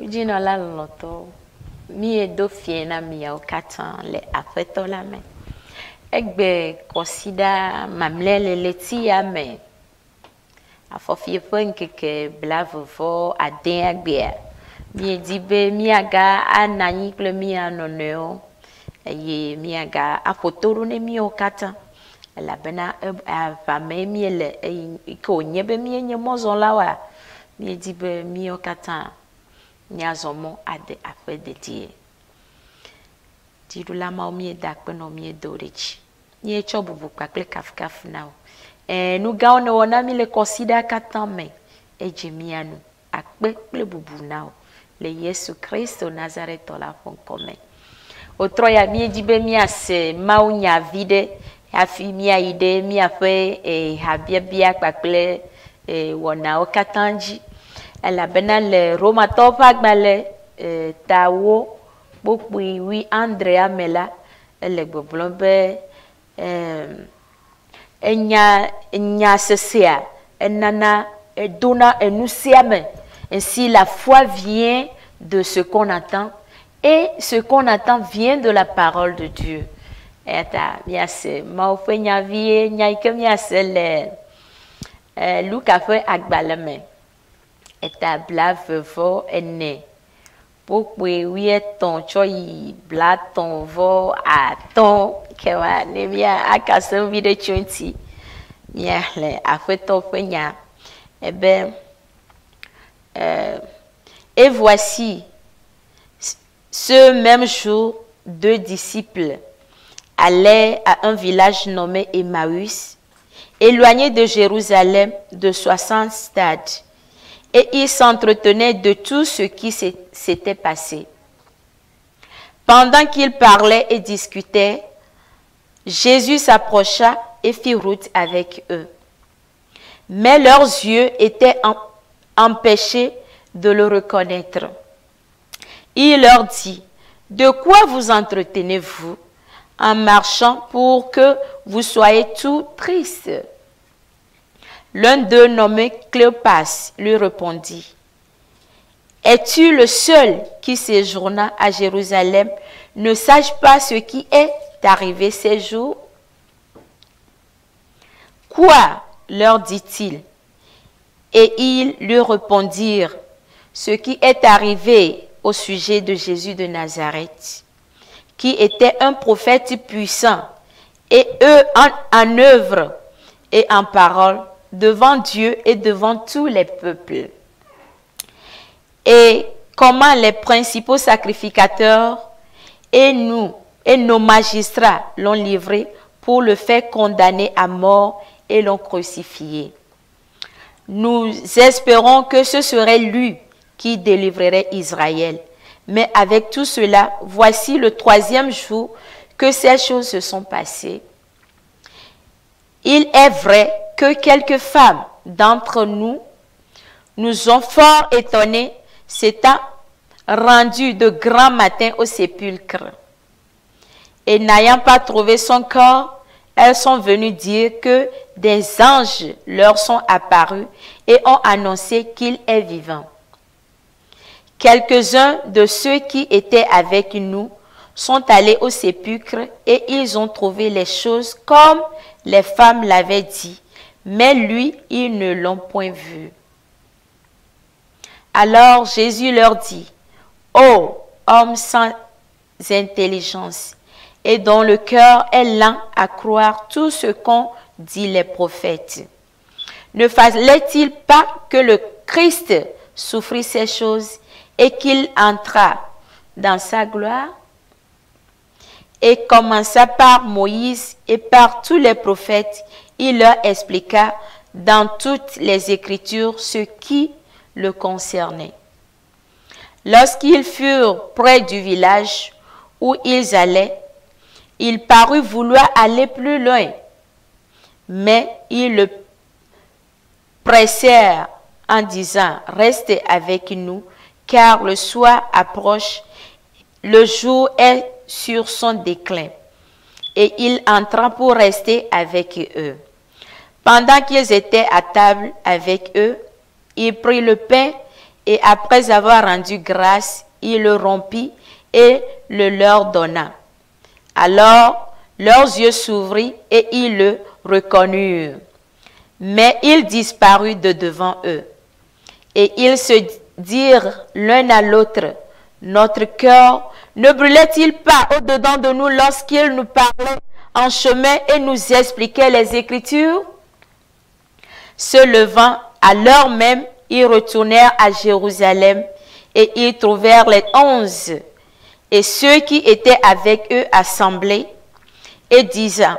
Dino la loto. Mi edo fiena mi au katan le afeto la me. Egbe kosida mamlele leti ya me. Afofie fwen keke blavo vo aden agbe. Mi edibe mi aga anani kle mi anoneo. Ye mi aga afotoro ne mi au katan. La bena va me mi le ko nyebe mi nye mozon la wa. Mi edibe mi au katan. Nyazomo ade afe de die. Diru la ma o mi da pe no mi dorechi. Ni e chobubu kakle kafkaf na o. Nou ga on wona mi le consider katan me. E jemianu akpe kle bubu na o. Le Yesu Christo Nazareth la fon kome. Otro ya mi dibe mi ase ma o nya vide. Afi mi aide mi afe habia bia kakle wona o katanji. Elle bena le Roma topa gbale tawo bokui wi Andrea mela elle gboblombe enya sesia enana edona enusiame. Ainsi la foi vient de ce qu'on attend et ce qu'on attend vient de la parole de Dieu. Eta miase ma fe nya vie nya ike miase le Luka fe agbaleme. Eta blave vo ene. Pokwe wie ton choi bla ton vo a ton kewa ne mia akasen vide chonti. Mia le afeto fenya. Ebe et voici ce même jour deux disciples allaient à un village nommé Emmaüs, éloigné de Jérusalem de 60 stades. Et ils s'entretenaient de tout ce qui s'était passé. Pendant qu'ils parlaient et discutaient, Jésus s'approcha et fit route avec eux. Mais leurs yeux étaient empêchés de le reconnaître. Il leur dit, « De quoi vous entretenez-vous en marchant pour que vous soyez tous tristes ?» L'un d'eux, nommé Cléopas, lui répondit, « Es-tu le seul qui séjourna à Jérusalem, ne sache pas ce qui est arrivé ces jours? » « Quoi? Leur dit-il. Et ils lui répondirent, « Ce qui est arrivé au sujet de Jésus de Nazareth, qui était un prophète puissant, et eux en œuvre et en parole, devant Dieu et devant tous les peuples. Et comment les principaux sacrificateurs et nos magistrats l'ont livré pour le faire condamner à mort et l'ont crucifié. Nous espérons que ce serait lui qui délivrerait Israël. Mais avec tout cela, voici le troisième jour que ces choses se sont passées. Il est vrai que quelques femmes d'entre nous nous ont fort étonnés, s'étant rendues de grand matin au sépulcre. Et n'ayant pas trouvé son corps, elles sont venues dire que des anges leur sont apparus et ont annoncé qu'il est vivant. Quelques-uns de ceux qui étaient avec nous sont allés au sépulcre et ils ont trouvé les choses comme les femmes l'avaient dit, mais lui, ils ne l'ont point vu. Alors Jésus leur dit, « Ô hommes sans intelligence, et dont le cœur est lent à croire tout ce qu'ont dit les prophètes, ne fallait-il pas que le Christ souffrit ces choses et qu'il entra dans sa gloire? » Et commença par Moïse et par tous les prophètes, il leur expliqua dans toutes les Écritures ce qui le concernait. Lorsqu'ils furent près du village où ils allaient, il parut vouloir aller plus loin, mais ils le pressèrent en disant, « Restez avec nous, car le soir approche, le jour est sur son déclin. » Et il entra pour rester avec eux. Pendant qu'ils étaient à table avec eux, il prit le pain Et après avoir rendu grâce, il le rompit et le leur donna. Alors leurs yeux s'ouvrirent et ils le reconnurent. Mais il disparut de devant eux. Et ils se dirent l'un à l'autre, notre cœur ne brûlait-il pas au-dedans de nous lorsqu'il nous parlait en chemin et nous expliquait les Écritures? Se levant à l'heure même, ils retournèrent à Jérusalem et ils trouvèrent les 11 et ceux qui étaient avec eux assemblés et disant,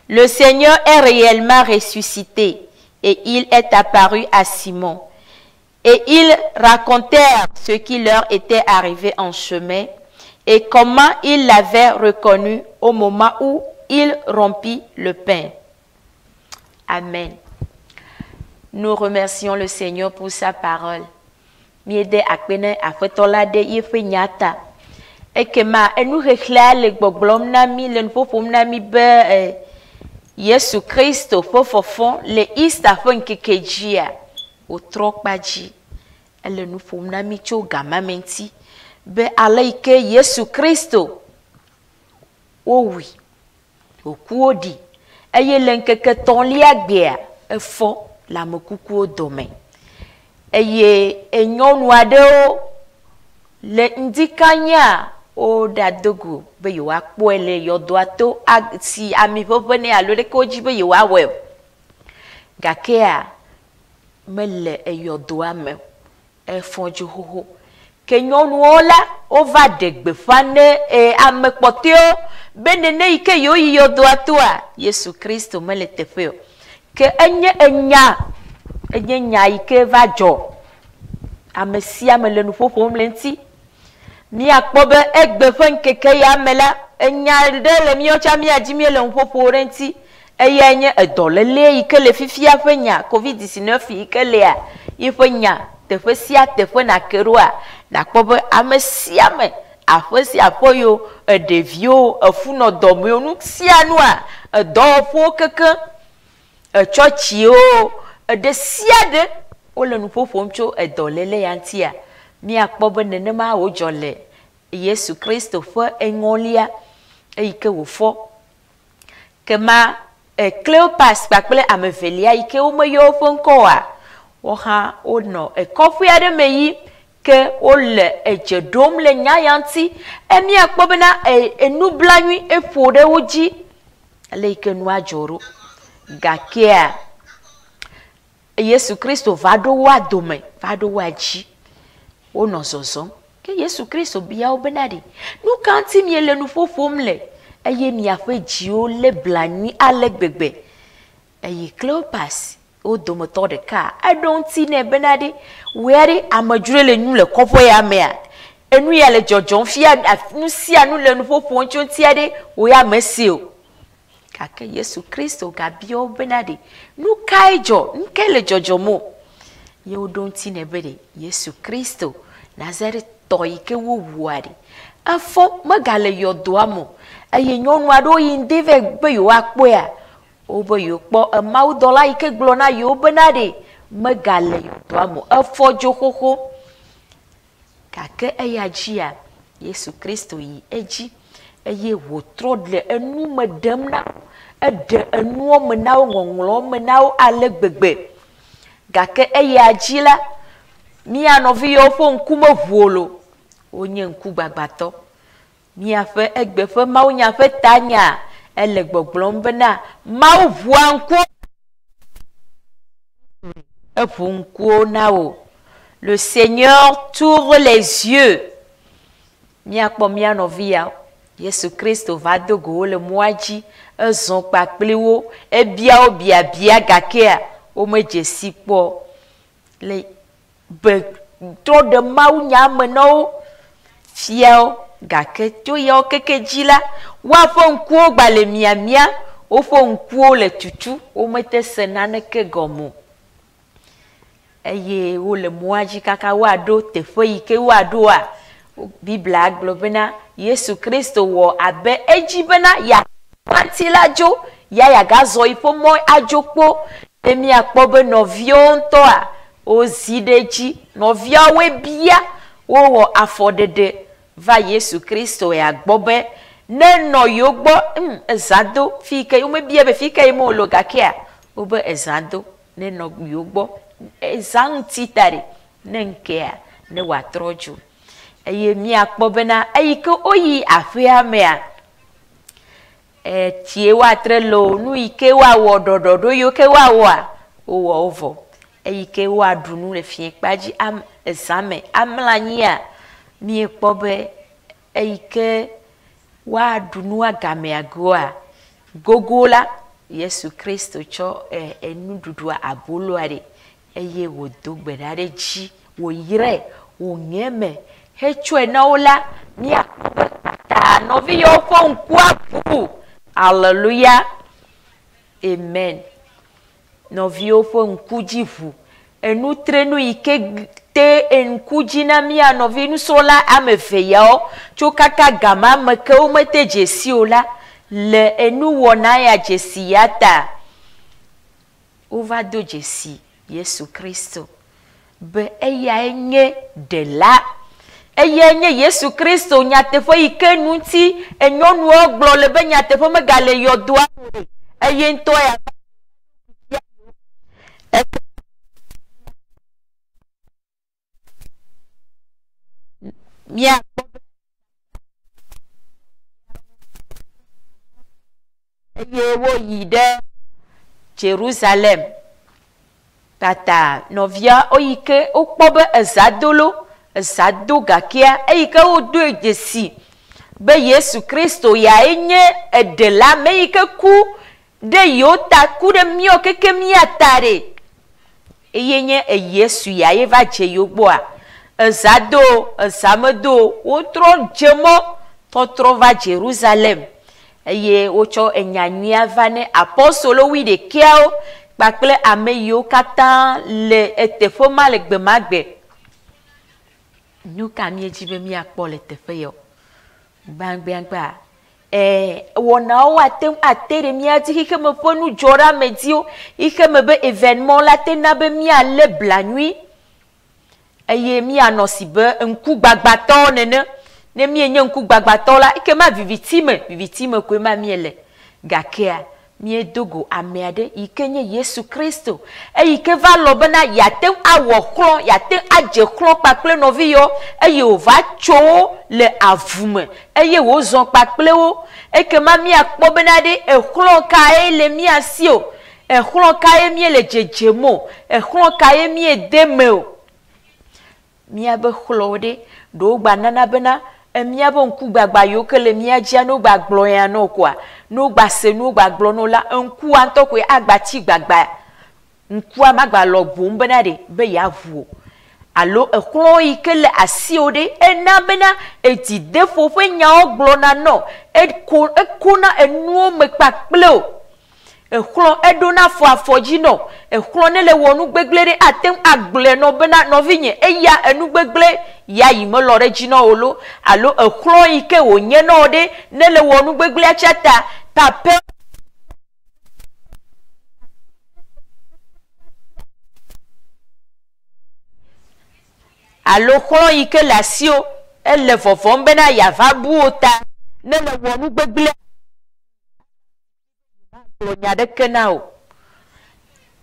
le Seigneur est réellement ressuscité et il est apparu à Simon. Et ils racontèrent ce qui leur était arrivé en chemin et comment ils l'avaient reconnu au moment où il rompit le pain. Amen. Nous remercions le Seigneur pour sa parole. Miede akpene afetola de yefe nyata. Ekema enu hekla le gbogbom na mi le nfofom na mi be Yesu Kristo fofofon le Easter fon kekejia o trokpaji. Elle nous fom na mi cho gamamenti be alaike Yesu Kristo. Oh oui. O kuodi. Eye lenkeke ton liagbea efo la mekuku dome. Eye enyonu adeo le ndikanya o dadogo be yo akpo ele yodoato si ami fofene alore koji be yo awe. Gakea mele eyodoa me efonju hoho. Kenyonu ola ova degbe fane amekpoteo benene ike yo yodoato a Yesu Kristo mele tefeo. Ke enye nya ike va jo amesia mele nu fofo mlenti mi akpobe egbe fon keke ya mela enya de le mi ocha mi ajimi le nu fofo renti eye enye edolele ike le fifia fenya covid-19 ike le a ifenya tefe sia tefe na kerua na akpobe amesia me afesi apoyo edevio efuno domio nu sia nu a edofo keke churchio de siade o le nu fofom cho edolele yantia mi akpobe nenema o jole Yesu Kristo fo engolia eike wo fo kema Cleopas pakple amevelia ike o meyo fo nko a wo ha o no ekofu ya de meyi ke o le ejedom le nyayanti emi akpobe na enublanwi efode oji le ike nu ajoro gakea Yesu Kristo vado wa dome vado wa ji o no zozo ke Yesu Kristo bia obenade nu kanti mi ele nu fofom le eye mi afa ji o le blanwi alegbegbe eye Cleopas o domo to de ka I don't see ne benade where amajure le nu le kofo ya me a enu ya le jojon fia nu sia nu le nu fofo ncho tiade o ya mesio kake Yesu Kristo gabio benade nu kaijo nkele jojomo ye odonti nebede Yesu Kristo Nazareth toike wo wuade afo magale yodoamo aye nyonu ado yindeve be yo akpo ya obo yo po maudola ike glona yo benade magale yodoamo afo johoho kake ayajia Yesu Kristo yi eji eye wotrodle enu medemna ede enu menawo ngonglo menawo alegbegbe gake eye ajila mi anovi yo fo nkume vuolo onye nku gbagbato mi afe egbefe mawo nya fe tanya ele gbogblom bena mawo vua nku efu nku nawo le Seigneur t'ouvre les yeux mi akpo mi anovi ya Yesu Kristo va dogo le moaji ezon pakpliwo ebia obia bia gakea o mejesi po le be tro de mau nyame no fiel gake to yo kekejila wa fo nkuo gbale miamia o fo nkuo le tutu o mete senane ke gomo eye o le moaji kaka wa do te fo yike wa do a Biblia globena Yesu Kristo wo abe ejibena ya antilajo ya gazo ifo mo ajokpo emi akpobe no vionto a ozideji novia we bia wo afodede va Yesu Kristo ya gbobe ne no yogbo ezado fike ume bia be fike mo logakia obe ezado ne no yogbo ezantitari ne nkea ne watroju eye mi akpobe na eyike oyi afia mea tie wa trelo nu ike wa wodododo yo ke wa wa owo ovo eyike wa dunu le fie paji am examen amlanyia mi ekpobe eyike wa dunu agame agoa gogola Yesu Kristo cho enu dudua abolo are eye wo dogbedare ji wo yire wo ngeme hecho enaola mi akta novi yo fo nkwapu hallelujah amen novi yo fo nkujivu enu trenu ike te enkuji na mi anovi nu sola amefe yao cho kaka gama meke o mete jesi ola le enu wona ya jesi yata ova do jesi Yesu Kristo be eya enye de la eya enye Yesu Kristo nyatefo ike nunti enyonu oglo le be nyatefo megale yodua eye nto ya mia eye wo yide Jerusalem tata novia oyike okpobe ezadolo ezado gakia eyike odo ejesi be Yesu Kristo ya enye edela meike ku de yota ku de mio keke miatare eyenye Yesu ya eva je yogboa ezado ezamedo wotro jemo totro va Jerusalem eye wocho enyanyia vane apostolo wi de kiao pakple ameyo kata le etefo mal gbemagbe nu ka mi ejibe mi akpo le tefe yo gbangba wona o atem atere mi ati hike me ponu jora medio hike me be événement la tena be mi ale blanui eye mi anosibe nku gbagbato nene ne mi enye nku gbagbato la hike ma vivitime ko ma mi ele gakea mi edogo ameade ikenye Yesu Kristo eyike va lobena yatem awo kron yatem aje kron pakple novi yo eye o va cho le avume eye wo zon pakple wo eke ma mi akpo benade e kron ka le mi asio e kron ka mi le jejemo e kron ka mi edemeo mi abe khlode do gba nana bena emiya bo nku gbagba yo kele miya jia no gbagbo ya no kwa no gba se no gbagbo no la nku anto ko agba ti gbagba nku amagba lo bo mbena de be ya vu alo eklo ikele asiode ena bena eti defo fe nya oglo na no ekuna enu me pakple eklo edona fo afoji no eklo ne le wonu gbeglere atem agble no bena no vinye eya enu gbegle ya yimo lore jina olo alo eklo ike onye no de ne le wonu gbegle achata tape alo klo ike lasio ele fofo bena ya va buota ne le wonu gbegle lonya de kenao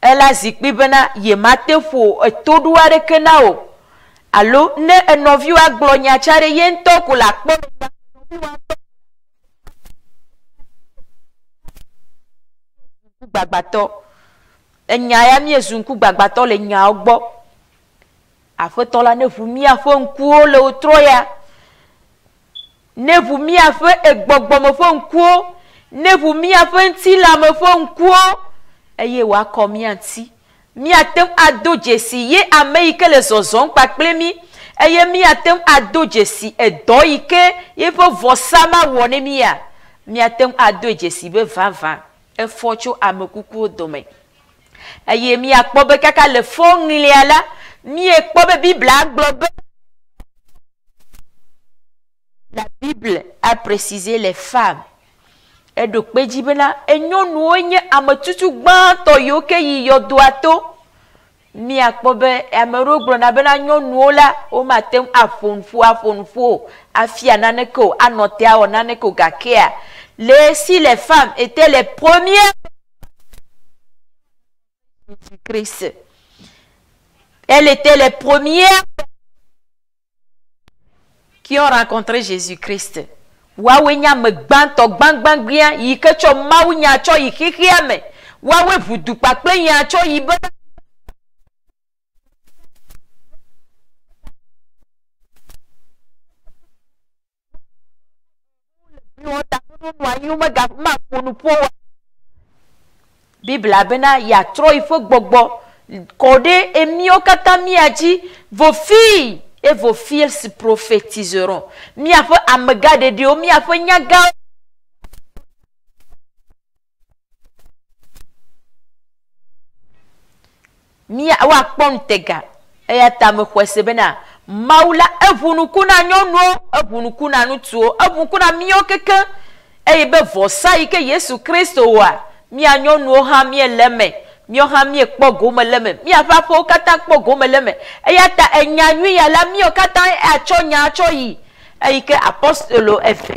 ela zikpi bena ye matefo etoduwa de kenao alo ne enoviu aglonya chare yento kula kpo gbagbato enya ya mi ezunku gbagbato le nya ogbo afetola ne vumi afo nkuo le otroya ne vumi afo egbogbo mo fo nkuo ne vous mi afenti la me fo nkuo eye wa komi anti mi atem ado jesi ye ameike le zozon pakple mi eye mi atem ado jesi edo ike ye fo vosama woni mi ya mi atem ado jesi be vava e focho amekuku odome eye mi akpo be kaka le fo ngiliala mi ekpo be bible aglobe la Bible a précisé les femmes et donc bena enyonu onye ametutu gbanto yo ke yi yodo ato mi akpobe amero glo na be na nyonu la o matem afonfu afia naneko anotea o naneko gakea. Si les femmes étaient les premières Jésus-Christ, elles étaient les premières qui ont rencontré Jésus-Christ. Wawe nya me gbanto gbangban gbia yi ke cho mawu nya cho yi khia me. Wawe vudu pakple nya cho yi be Bible abena ya tro ifo gbogbo kode emio kata miaji vos filles et vos fils prophétiseront. Mi a fait amega de Dieu, mi a fait nyaga. Mi a wa pontega. Eya tame kwese bena. Maula evunu kuna nyono, evunu kuna nutuo, evunu kuna mio keke. Eye be vosa ike Yesu Kristo wa. Mi a nyono ha mi eleme. Mio ha mi ekpo gome leme. Mi afa fo kata kpo gome leme. Eya ta enyanyu ya la mio kata acho nya acho yi. Eike apostolo efe.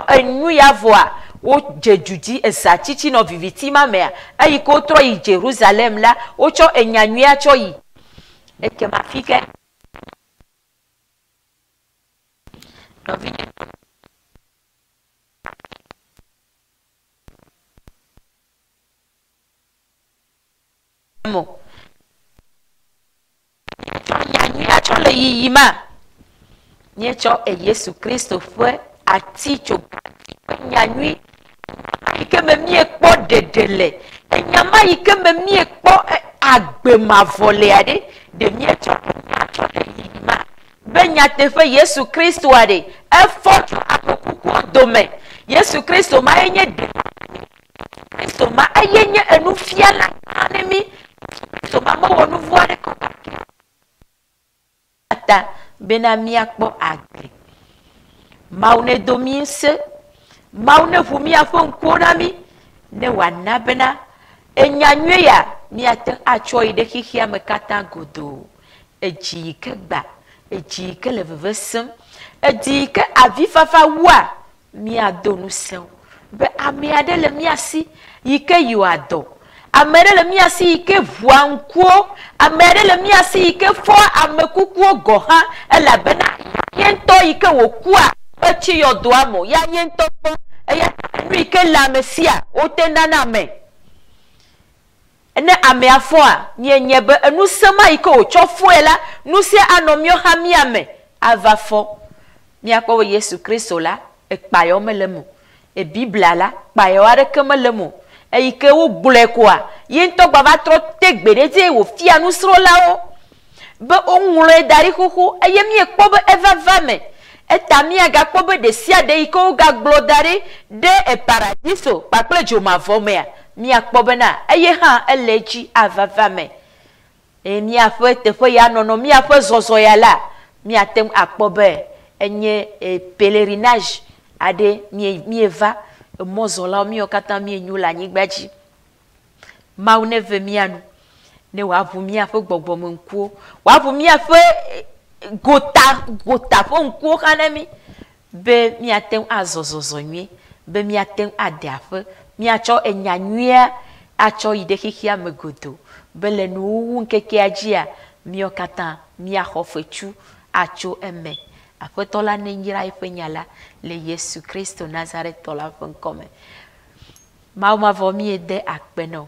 Enyu ya voa. O jejuji esa chichi no vivitima mea. Eike otro yi Jerusalem la. Ocho enyanyu ya acho yi. Eke mafike. No vine. Mo nyanyi le yiyima nyecho Yesu Kristo fue aticho nyanyi ike me mi ekpo dedele enyama ike me mi ekpo agbemavole ade de nyecho nyacho le yiyima be nyatefe Yesu Kristo ade effort akokuko dome Yesu Kristo ma enye de Kristo ma ayenye enufiala anemi so mama wonu voile ko ata benami akpo agri maune dominse maune vumi afon konami ne wana bena enyanwe ya mi ate acho ide hihia mekata godo ejike gba ejike levevesem ejike avifafa wa mi adonu sew be ami ade le mi asi yike you ado amere le miasi ike vuankuo amere le miasi ike fo amekukuo goha elabena yento ike wokua echi yodoamo ya yento fo eya ike la mesia otendana me ene ame afo a nyenyebe enusema ike ochofo ela nusia anomio hamiame avafo miakwo Yesu Kristo la ekpayo melemu e Biblia la payo areke melemu eike wo gble kwa yento baba tro tegbedete wo fia nu sro lawo be onwure dari koko eyemi ekpo be evavame etami aga kpo be de sia de iko ga glodari de e paradiso paple joma vomea mi akpo be na eye ha eleji avavame mi afo tefo ya nono mi afo zozo ya la mi atem akpo be enye pèlerinage ade mi eva mozola mi okata mi enyula nyigbaji maune ve mianu ne wa bu mi afo gbogbo mo nkuo wa bu mi afo gota fo nkuo kanemi be mi atem azozozo nwi be mi atem ade afo mi acho enyanwia acho ide hihia megodo be le nu nkeke ajia mi okata mi ahofechu acho eme afotola nenjira ifenyala le Yesu Kristo Nazareth tola fonkome mauma vomi ede akpeno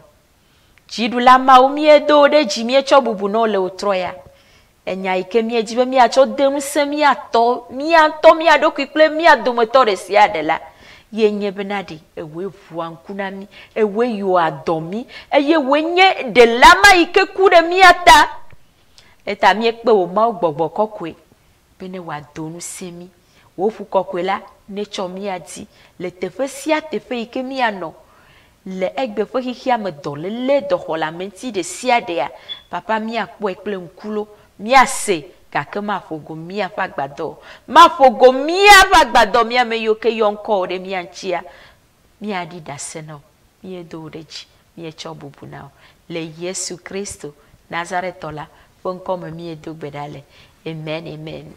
jidula maumi edo de jimie chobubu no le utroya enya ike mi ejibe mi acho demu se mi ato mi adokikple mi adomotore si adela yenye benadi ewe vuankunami ewe yo adomi eye wenye de lama ike kude mi ata eta mi ekpe o ma gbogbo kokwe bene wa donu semi wo fu kokwela nature mi adi le tefe sia tefe ike mi ano le egbe fo hihia me do le do hola menti de sia de ya papa mi akpo ekple nkulo mi ase kake ma fogo mi afagbado mi ame yoke yonko de mi anchia mi adi daseno mi edo reji mi echobubu now le Yesu Kristo Nazareth tola pon comme mi et do bedale. Amen, amen.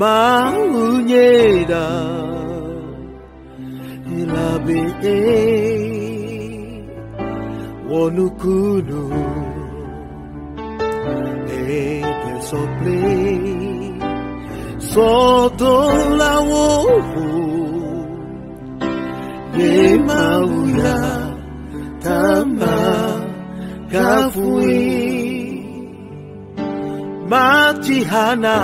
Maunyeda ilabe wonukunu pesople sodola wo ye mauya tama kafui matihana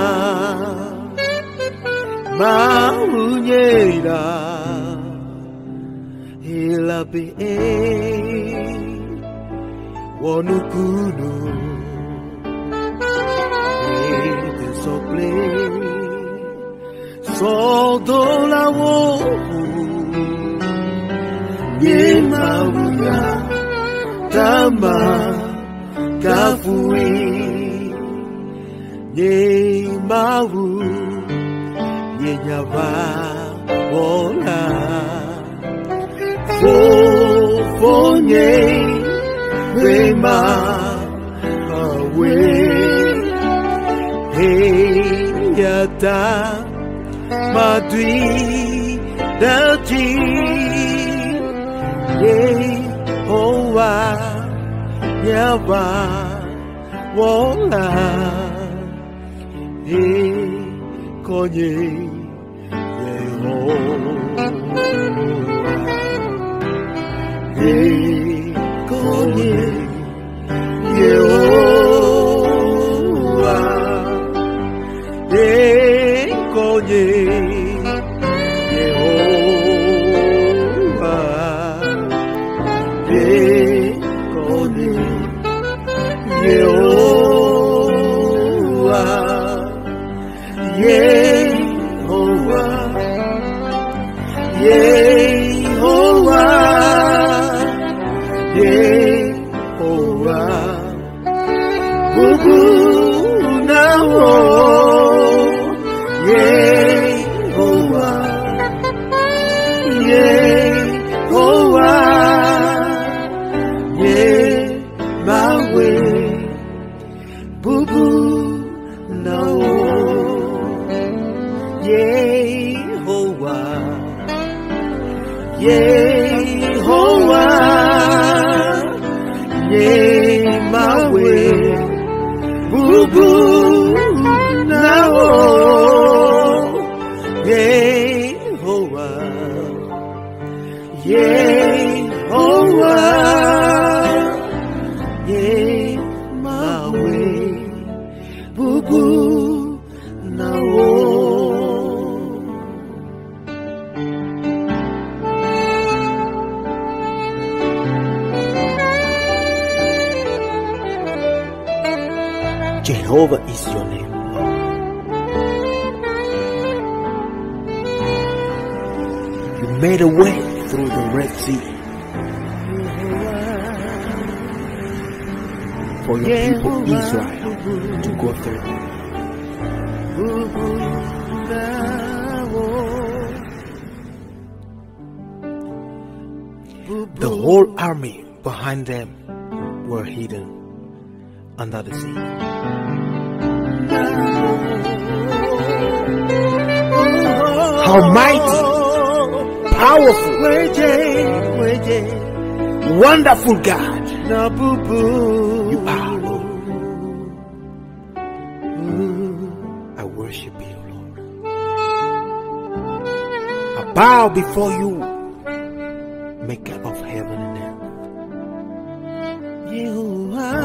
Maunyera ilabe wonukunu sople sodola wo ye mauya tama kafui ye mau Yenyava ola Fofonye Wema Awe Yata Madri Dati Yehowa Yava Ola Konye Yehowa Konye Yehowa Konye Yehowa Konye Yehowa Yehowa, Yehowa, Yehowa, Bubu nawo, Yehowa, Yehowa, Yemawe, Bubu nawo. Yehowa, Yehowa, Yemawe, Bubu nao, Yehowa, Yehowa, Yemawe, Bubu nao. Jehovah is your name, Lord. You made a way through the Red Sea for your people Israel to go through. The whole army behind them were hidden under the sea. How mighty, powerful, wonderful God you are, Lord. I worship you, Lord. I bow before you, maker of heaven and earth. Yehovah,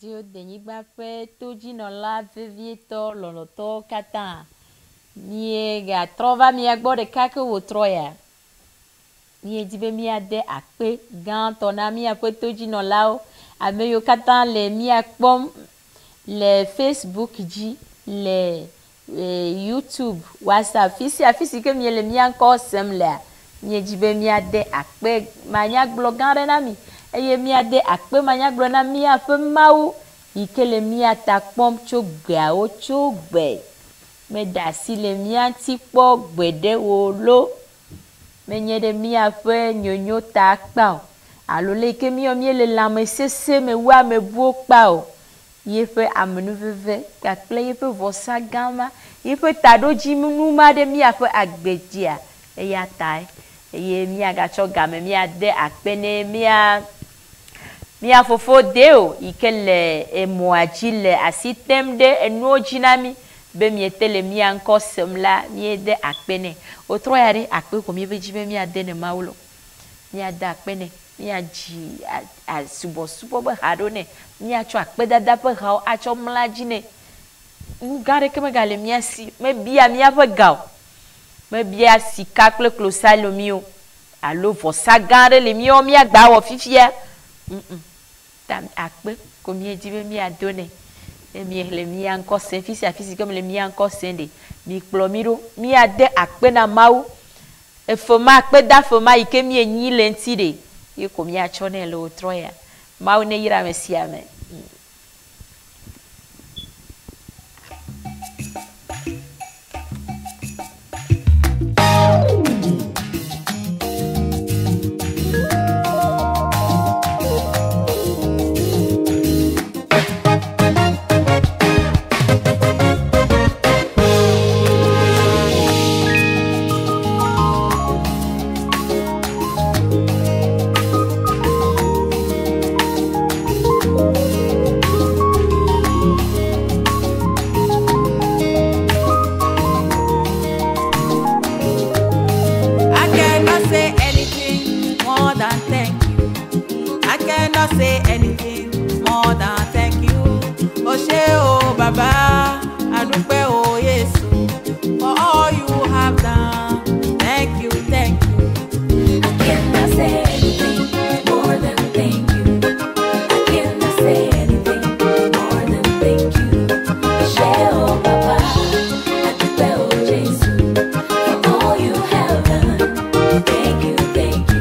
Dieu denyiba fe tojinola vevieto loloto kata mie ga trova mia gbo de ka ke wo troya mie di be mia de akpe gan tona mia fe tojinola o ame yo kata le mia kpom le Facebook ji le YouTube WhatsApp fisi ke mie le mia encore sem le mie di be mia de akpe mania glo gan re na mi eye mia de akpe mania glo na mia fe mawu Ike le mia ta kpɔm tso gbeawo tso gbe. Me da si le mia ŋuti kpɔ gbe wo lo. Menye ɖe miaƒe nyonyo ta kpa o. Alo le ke mie le lãmesese me wu amebuwo kpa o. Yeƒe amenuveve kpakple yeƒe vɔsa gã ma, yeƒe taɖodzinunu ma ɖe miaƒe agbedzia, eya tae. Eye miagatsɔ game miade akpe ne mia fofo deo yike le emɔa dzi le asi tem ɖe enuwo dzi na mi be miete le mia ŋkɔ sem la miede akpe nɛ. Wotrɔ ya ɖe akpe ko miebe dzi be miade ne Mawu lo. Miade akpe nɛ. Miadzi asubɔsubɔ be ha ɖo nɛ. Miatsɔ akpedada ƒe hawo atsɔ mla dzi nɛ. Nu gã ɖeke megale mia si. Mebia miaƒe ga o. Mebia sika kple klosalomi o. Alo vɔsa gã ɖe le miagba wɔ fifia. Ta akpe ko miedi be miado nɛ. Mi le mia ŋkɔ se fisia fisi ke le mia ŋkɔ se ɖe. Mi kplɔ mi ɖo. Miade akpe na Mawu. Efema akpeda fema yike mienyi le ŋti ɖe. Ye ko miatsɔ nɛ le wotrɔ ya. Mawu ne yra me sia me. Say anything more than thank you. Oh, she, oh, Baba, I do pray, oh, yes, for all you have done. Thank you, thank you. I cannot say anything more than thank you. I cannot say anything more than thank you. She, oh, Baba, I do pray, oh, Jesus, for all you have done. Thank you, thank you.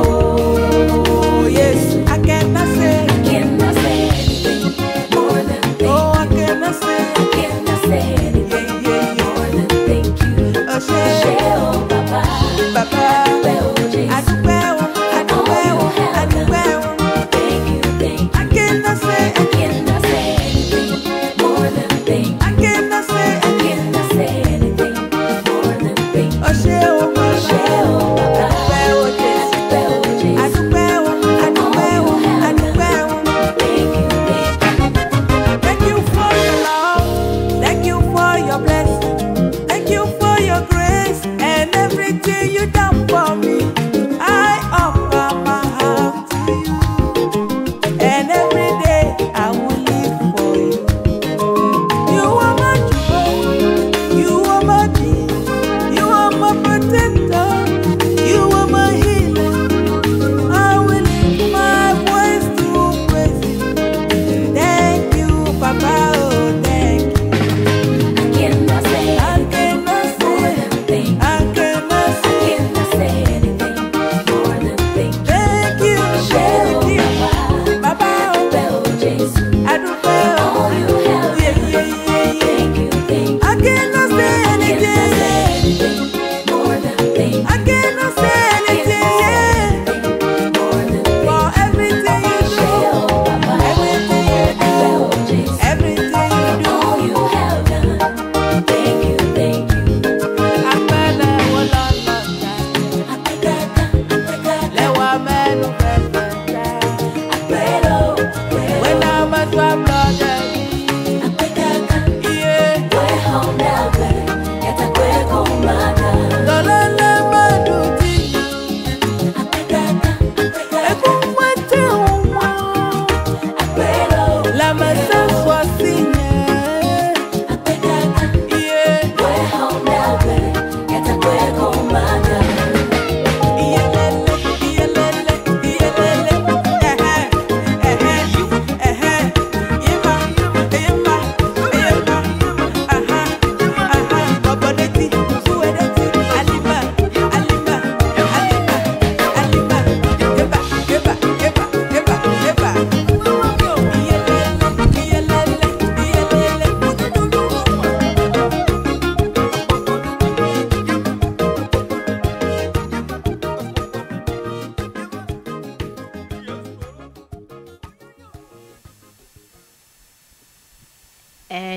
Oh, yes, I cannot say anything more than thank you. Oh, I cannot say anything more than thank you. Oh, Baba, thank you, thank you. I cannot say anything more than thank you. I cannot say anything more than thank you. Oh, Baba.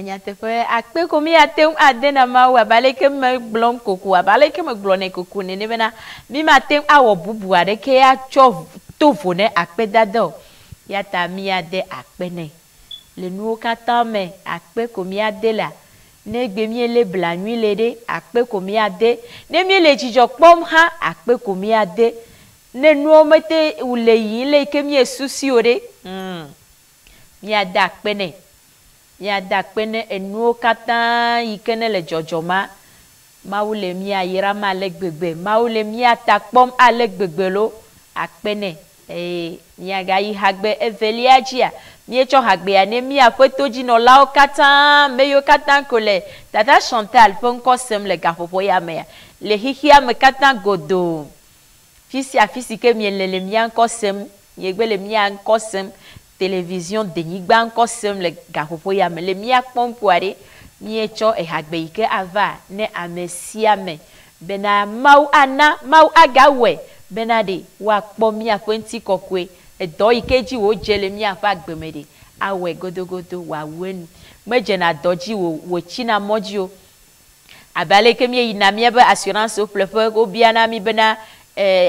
nyateƒe akpe komi ate ade na mawu abale ke me gblɔm koko abale ke me gblɔ ne koko ne bena mi mate awɔ bubu aɖe ke atsɔ to vo ne akpe dada o ya ta mi ade akpe ne le nuwo katã me akpe komi ade la ne gbe mi le blanui le ɖe akpe komi ade ne mi le dzidzɔ kpɔm hã akpe komi ade ne nuwo mete le yi le ke mi susi o ɖe mi ade akpe ne. Mia da kpene enuwo katã yi ke ne le dzɔdzɔma mawu le mia yira ma le gbegbe mawu le mia ta kpɔm ale gbegbe lo akpene mia ga yi hagbe evelia dzia mie tsɔ hagbea ne mia ƒe todzinɔlawo katã me yiwo katã ko le tata Chantal ƒe ŋkɔ sem le gaƒoƒo ya mea le xixia me katã godoo fi si ke mie le mia ŋkɔ sem miegbe le mia ŋkɔ sem télévision denyigba ŋkɔ sem le gaƒoƒo ya me le mia kpɔm ƒoaɖe mie tsɔ ehagbe yi ke ava ne ame sia me bena mawu ana mawu agawɔe bena ɖe woakpɔ miaƒe ŋutikɔkɔe edɔ yi ke dzi wodze le miaƒe agbe me ɖe awɔe godogodo wòawɔe nu medzena dɔ dzi wòtsina mɔ dzi o abe ale ke mieyina miabe assurance ƒleƒe wobiana mi bena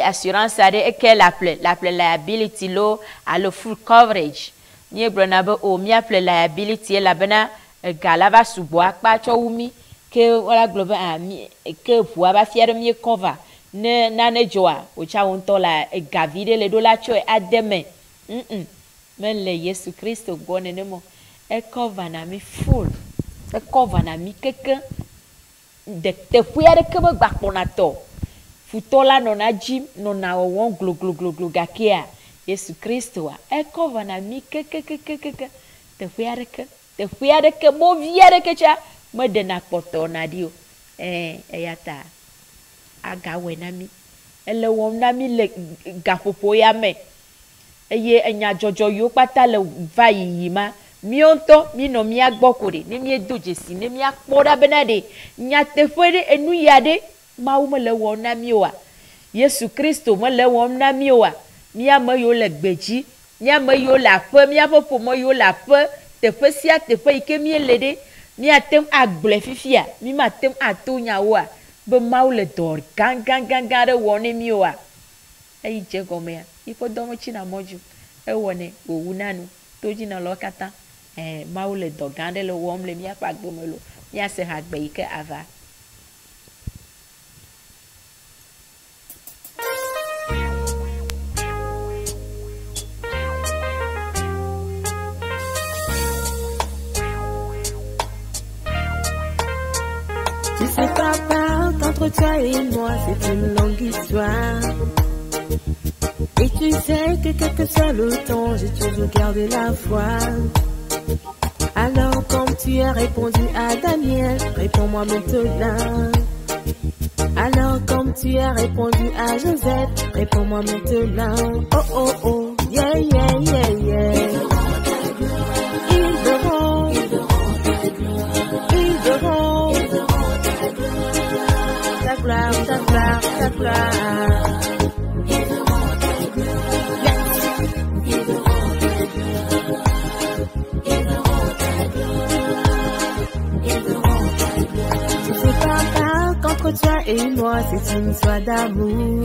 assurance aɖe eke laƒle liability lo alo full coverage mie gblɔna be o miaƒle liability elabena ega la va sugbɔ akpa tsɔ wu mi ke wola gblɔ be ke ʋua va fia ɖe mie cover ne nane dzɔa wòtsa wo ŋutɔ la ega vi ɖe le ɖo la tsɔe ade me mele Yesu Kristo gbɔ nenema cover na mi full cover na mi keke teƒe aɖeke me gba kpɔna tɔ futɔ la nɔna dzim nɔna wɔwɔm glogloglo gakea Yesu Kristoa cover na mi kekekekeke teƒe aɖeke movi aɖeke tsa meɖena kpɔtɔ na ɖi o eya ta agawɔe na mi ele wɔm na mi le gaƒoƒo ya me eye enyadzɔdzɔ yiwo kpata le va yiyi ma mío ŋutɔ minɔ mia gbɔ ko ɖe ne miedo dzesi ne miakpɔ ɖa bena ɖe nyateƒe ɖe enu ya ɖe mawu mele wɔm na mi oa Yesu Kristo mele wɔm na mi oa miame yiwo le gbedzi miame yiwo le aƒe miaƒe ƒome yiwo le aƒe teƒe sia teƒe yi ke miele ɖe miate ŋu agblɔe fifia mi mate ŋu ato nyawoa be mawu le dɔ gãgãgãgã ɖe wɔm ne mi oa eyi dze gɔmea yiƒe dɔ metsina mɔ dzi ewɔ ne wòwu na nu todzinɔlawo katã mawu le dɔ gã ɖe le wɔm le miaƒe agbe me lo miase hagbe yi ke ava. Tu sais papa, qu'entre toi et moi c'est une longue histoire. Et tu sais que quel que soit le temps, j'ai toujours gardé la foi. Alors comme tu as répondu à Daniel, réponds-moi maintenant. Alors comme tu as répondu à Joseph, réponds-moi maintenant. Oh oh oh, yeah yeah yeah yeah. Ils verront ta gloire, ta gloire, ta gloire. Qu'entre toi et moi, c'est une histoire d'amour.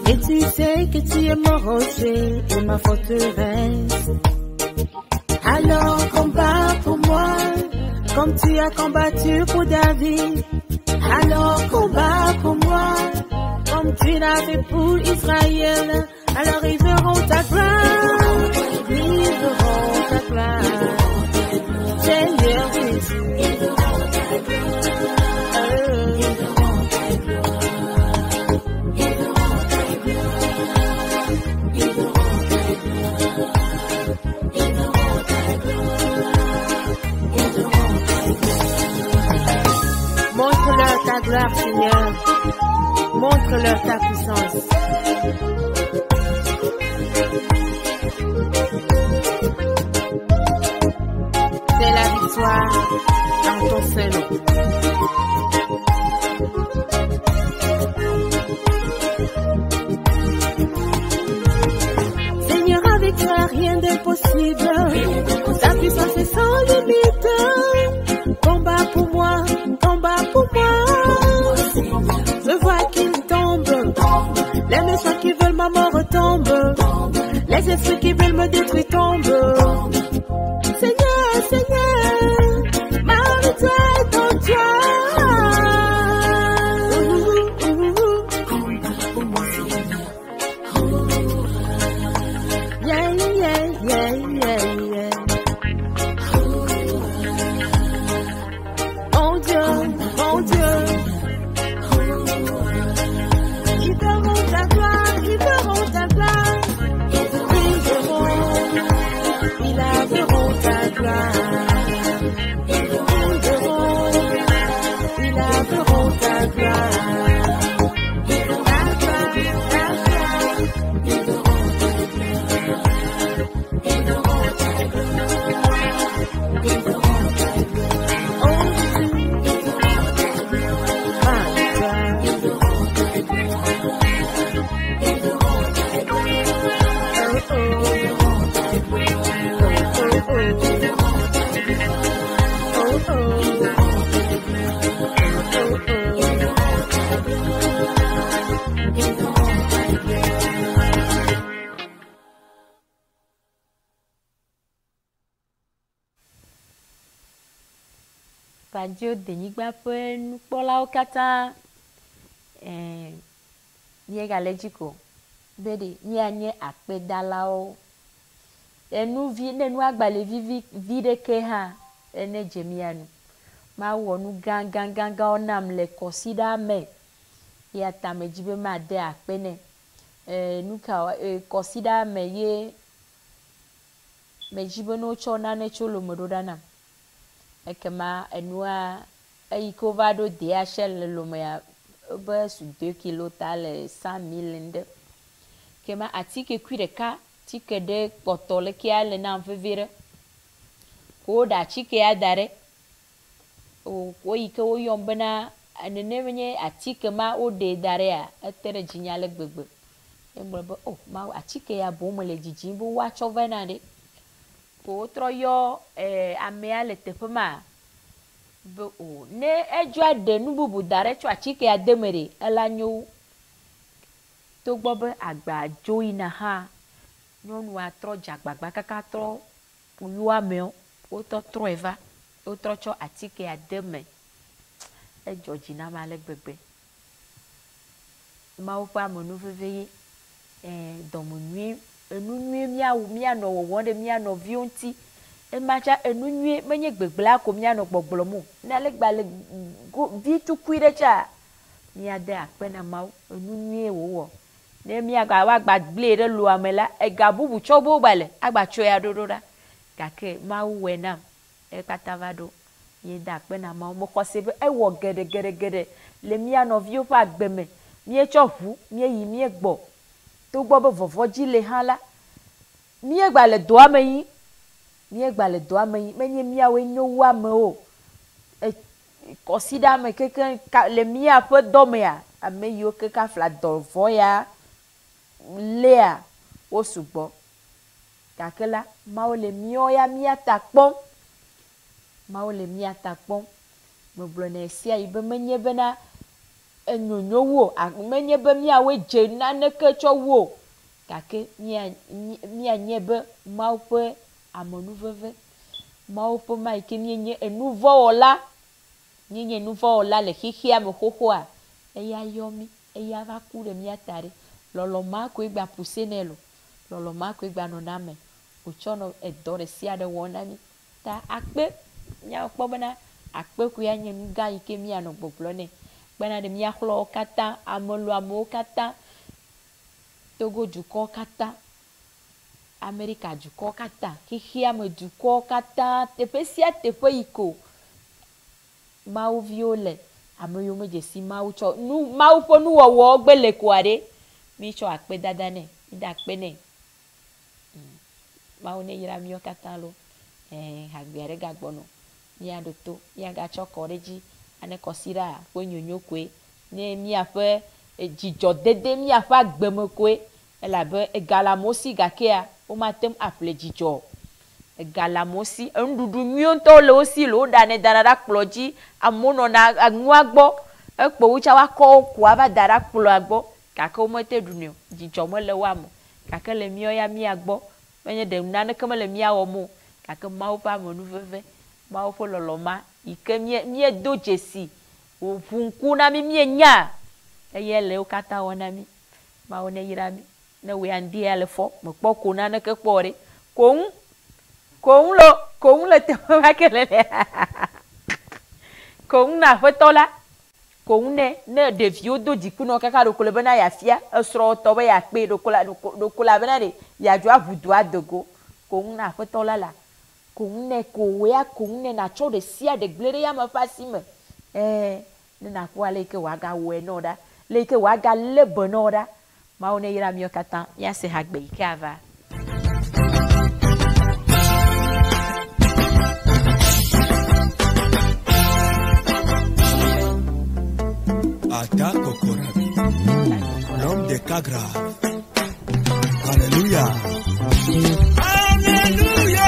Et tu sais que tu es mon rocher et ma forteresse. Alors combat pour moi, comme tu as combattu pour David. Alors combat pour moi, comme tu l'as fait pour Israël. Alors ils verront ta gloire, ils verront ta gloire. Seigneur Jésus. Montre-leur ta gloire, Seigneur. Montre-leur ta puissance. C'est la victoire dans ton seul nom. Seigneur, avec toi rien d'impossible. Ta puissance est sans limite. esprits qui veulent me détruire tombent. Seigneur, Seigneur, marie-toi et ton Dieu. Yeah, yeah, yeah, yeah, yeah. Mon Dieu, mon Dieu. Ils verront ta gloire, ils verront ta gloire. Ils verront, ils la verront ta gloire. Ils verront, ils la verront ta gloire. Radio Denyigba ƒe nukpɔlawo katã míegale dzi ko be ɖe míanye akpedalawo enuvi ne nu agbale vi ɖeke hã ene dze mia nu mawɔ nu gãgãgãgãwo nam le kɔsiɖa me ya ta me dzi be made akpe ne nuka kɔsiɖa me ye me dzi be ne wotsɔ nane tso lome ɖo ɖa nam ekema enua eyi ke wova ɖo dea she le lomea be su 2 kilo ta le 100,000 nde kema atike kui ɖeka tike ɖe kpɔtɔ le kia le nam veve ɖe ko woɖe atike ya da ɖe woyi ke woyɔm bena nene nye atike ma woɖe da ɖea ete ɖe dzinya le gbegbe egblɔ be o ma atike ya bo me le dzidzim be woatsɔ va na ɖe ko wotrɔ yɔ amea le teƒe ma be o ne edzɔa ɖe nu bubu da ɖe tso atike ya de me ɖe ela nyo togbɔ be agba dzo yina hã nyɔnua trɔ dze agbagba kaka trɔ yɔ amewo wotɔ trɔe va wotrɔ tsɔ atike ya de me edzɔ dzi na ma le gbegbe mawo ƒe amenuveve ye dɔme nyui enu nyui mianɔ wɔwɔ ɖe mia nɔviwo ŋuti ematsa enu nyui menye gbegblea ko mianɔ gbɔgblɔm o ne ale gbale vi tukui ɖe tsa miade akpe na mawo enu nyui wòwɔ ne miagba gble ɖe loa me la ega bubu tsɔ bo gbale agba tso ya ɖoɖo ɖa gake mawu wɔe nam ekpata va ɖo miede akpe na mawo mexɔ se be ewɔ geɖe le mia nɔviwo ƒe agbe me mietsɔ ʋu mieyi miegbɔ togbɔ be vɔvɔdzi le hã la miegba le doa me yi menye miawoe nyo wu amewo kɔsiɖa me keke le miaƒe dɔmea ame yiwo keke fla dɔvɔ ya lea wo sugbɔ gake la mawo le miawo ya miata kpɔm megblɔ na esia yi be menye bena enyonyo wo menye be miawoe dze naneke tsɔ wo gake mianye be mawo ƒe amenuveve mawo ƒe ma yi ke mienye enuvɔwɔla mienye enuvɔwɔla le xixia me xoxoa eya yɔ mi eya va ku ɖe mia ta ɖe lɔlɔma koe gba puse nɛ lo lɔlɔma koe gba nɔ na me wotsɔ nɔ edɔ ɖe sia ɖe wɔm na mi ta akpe miakpɔ bena akpe koe anye nu gã yi ke mianɔ gbɔgblɔ nɛ gbena ɖe miaxlɔwo katã amewo katã Togo dukɔwo katã Amerika dukɔwo katã xixia me dukɔwo katã teƒe sia teƒe yi ko mawu viwo le ame yiwo me dzesi mawu tsɔ mawu ƒe nuwɔwɔwo gbe le koa ɖe mitsɔ akpe dada nɛ mide akpe nɛ mawu ne yra miwo katã lo hagbea ɖe gagbɔnɔ miaɖo to miagatsɔ kɔ ɖe dzi ane kɔsiɖa ƒe nyonyo koe ne miaƒe dzidzɔdede miaƒe agbeme koe elabe egalamowo si gakea womatem aƒle dzidzɔ egalamowo si enuɖuɖu nyuiwo ŋutɔ le wo si le woɖanɛ dana ɖe akplɔ dzi amewo nɔna anua gbɔ ekpo wotsa woakɔ wo ko ava da ɖe akplɔa gbɔ gake womete ɖunɛ o dzidzɔ mele woa me Kake le mio ya mia gbɔ. Menye de nane ke me le mia wɔ mo. Kake Mawu ƒe amenuveve, Mawu ƒe lɔlɔma, yi ke mie do dzesi. Ʋu ŋku na mi mie nya. Eye le wo katã wɔ na mi. Mawu ne yra mi. Ne wo ya ŋdi ya le fɔ. Me kpɔ ko nane ke kpɔ ɖe. Ko ŋu le teƒe ma ke le le. Ko ŋu na aƒetɔ la. Ko ŋu ne ɖeviwo do dziku nɔ kaka ɖoko le bena yafia. Esrɔ̃ tɔ be yakpe ɖoko la bena ɖe yadzo aʋudu adogo. Ko ŋu na aƒetɔ la. Ko ŋu ne ko wo ya ko ŋu ne na tsɔ ɖe sia ɖe gble ɖe ya me ƒe asi me. Ne na kpɔ ale ke wòaga wɔe nɔ ɖa. Le ke wòaga lé be nɔ ɖa. Mawu ne yra miɔ katã. Míase hagbe yi ke ava. Ata Kokorabi, l'homme des cas graves. Alléluia. Alléluia.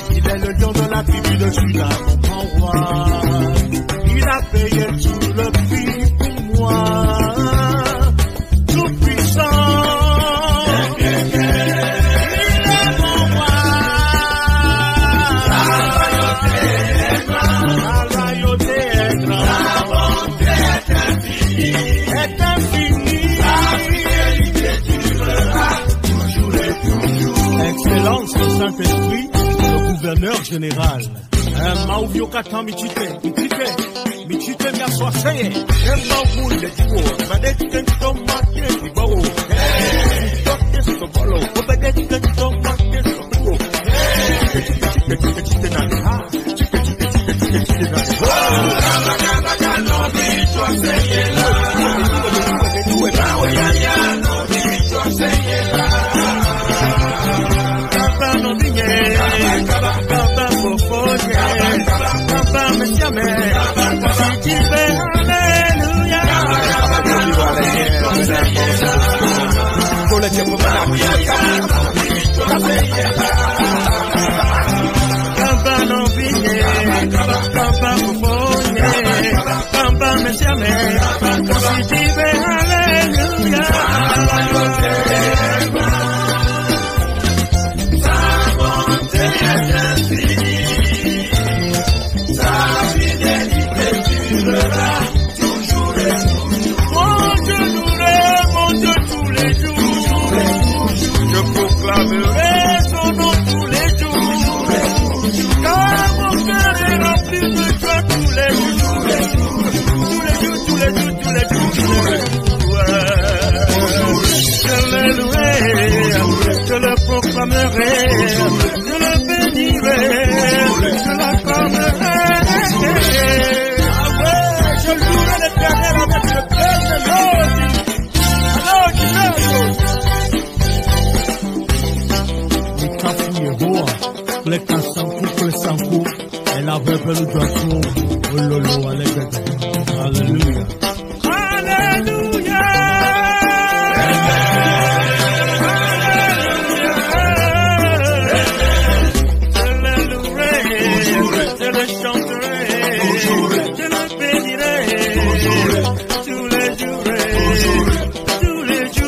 Il est le lion de la tribu de Juda, mon roi. Il a payé tout le prix pour moi. Tout puissant. Il est mon roi. La loyauté est grande. La bonté est infinie. La fidélité durera toujours et toujours. Excellence au Saint-Esprit, le gouverneur général. Mauvio kata michite, michite mia swaseye. Mawu le digo, badeti kento mate digo. Tote so bolo, badeti kento mate so digo. Chite na ha, chite na ha. No bicho aseyela. No bicho aseyela. No viñe, Papa Fofoye, Papa me llame, si chive, aleluya. Papa no viñe, Papa Fofoye, Papa me llame, si chive, aleluya. Sa fidélité durera toujours et toujours. Mon Dieu tous les jours. Je proclamerai son nom tous les jours. Car mon cœur est rempli de joie tous les jours. Tous les jours. Je le louerai, je le proclamerai, je le bénirai, je l'acclamerai. Je louerai l'Éternel avec le cœur de l'eau. Le Kassankou, elle avait pelu d'assaut, oh lolo, alléluia. Alléluia. Tous les jours.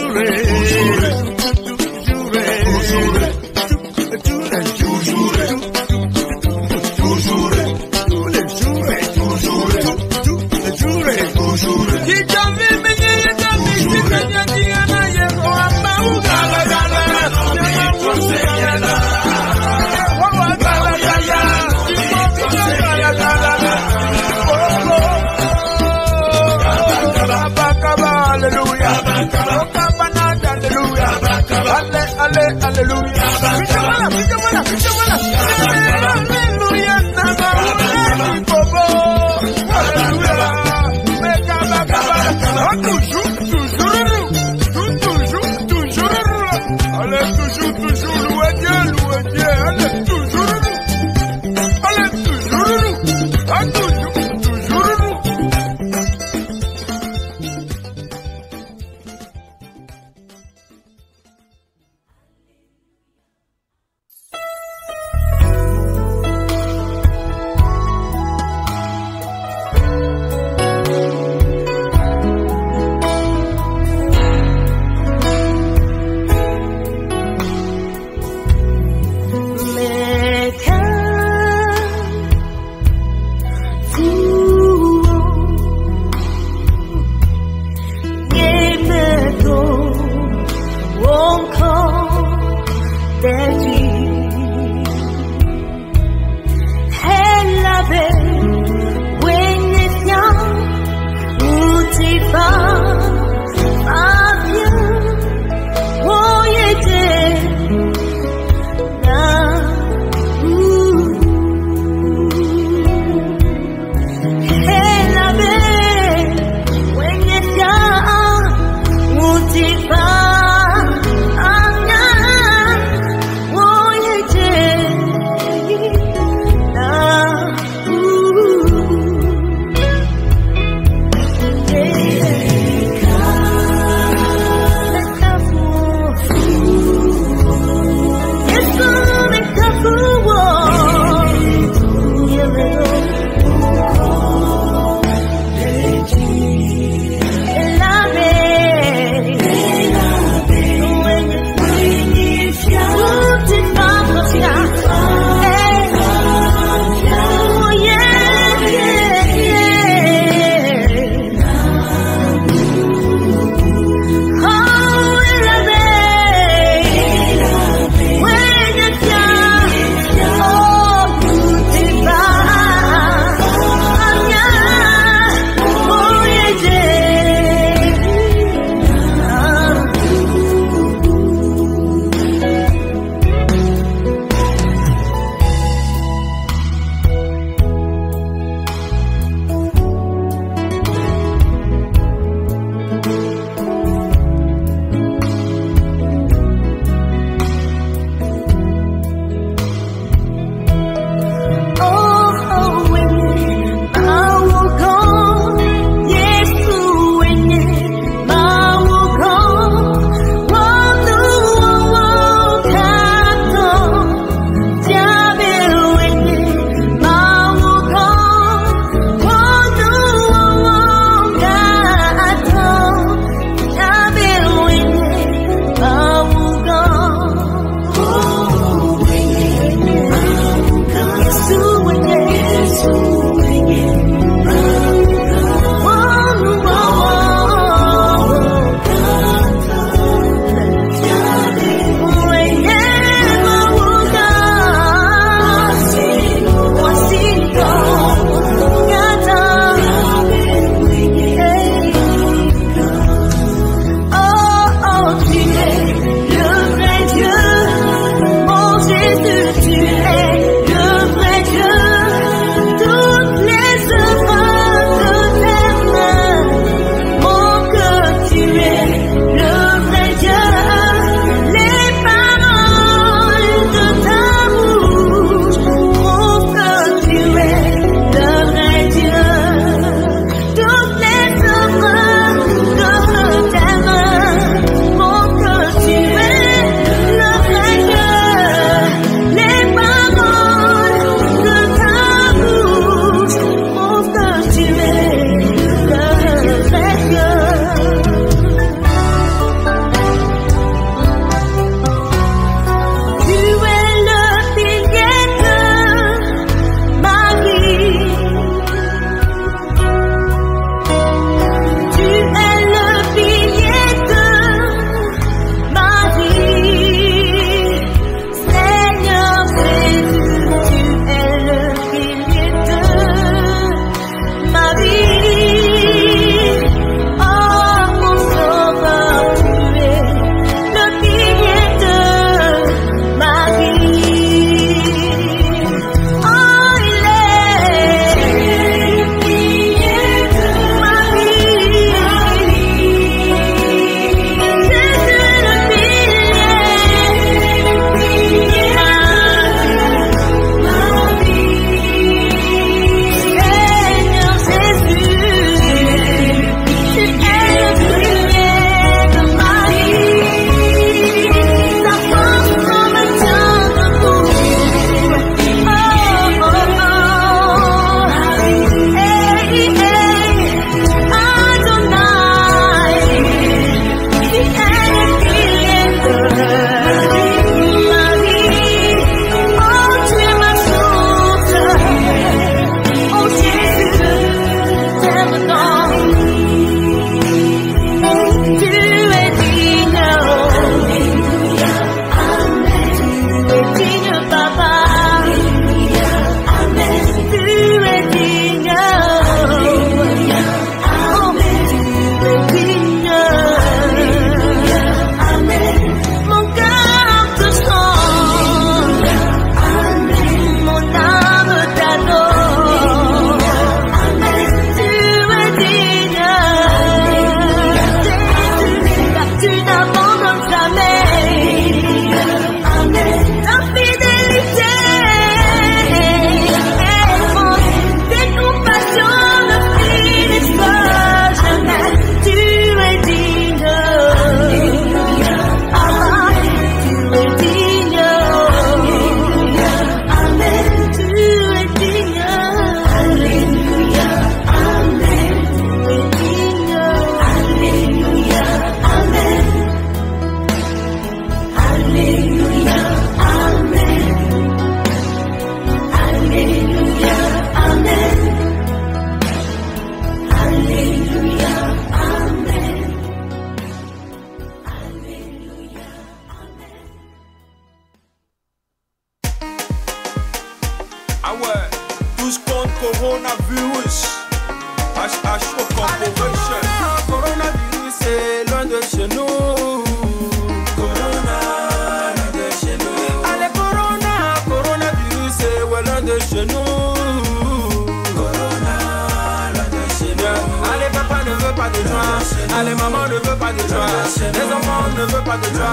pas de joie. Allez, maman ne veut pas de joie. Les enfants ne veulent pas de joie.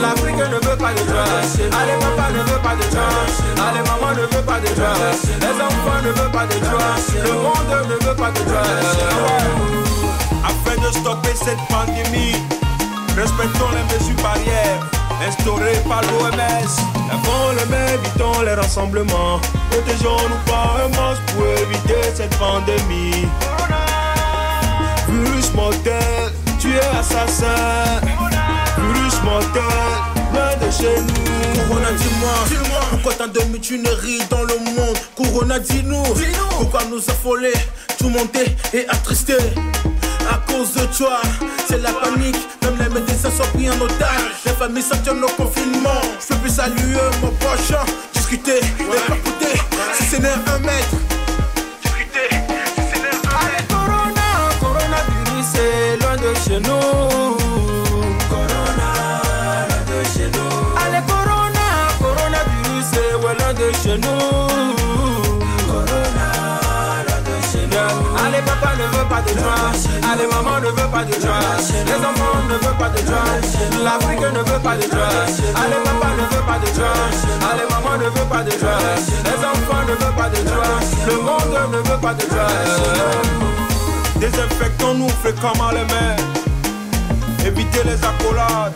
L'Afrique ne veut pas de joie. Allez, papa ne veut pas de joie. Allez, maman ne veut pas de joie. Les enfants ne veulent pas de joie. Le monde ne veut pas de joie. Afin de stopper cette pandémie, respectons les mesures barrières instaurées par l'OMS. Lavons les mains, évitons les rassemblements. Protégeons-nous par un masque pour éviter cette pandémie. Virus mortel, tu es assassin. Virus mortel, loin de chez nous. Corona, dis-moi, pourquoi tant de mutineries dans le monde? Corona, dis-nous, pourquoi nous affoler, tout monter et attrister? À cause de toi, c'est la panique. Même les médecins sont pris en otage. Les familles sanctionnent nos confinements. Je peux plus saluer mon prochain. Discuter, ne pas coûter. Si ce n'est un mètre. Discuter, si ce n'est un mètre. Allez, coronavirus, c'est loin de chez nous. Corona, loin de chez nous. Allez, coronavirus, c'est loin de chez nous. Allez, papa ne veut pas de joie. Allez, maman ne veut pas de joie. Les enfants ne veulent pas de joie. L'Afrique ne veut pas de joie. Allez, papa ne veut pas de joie. Allez, maman ne veut pas de joie. Les enfants ne veulent pas de joie. Le monde ne veut pas de joie. Désinfectons-nous fréquemment les mains. Évitez les accolades.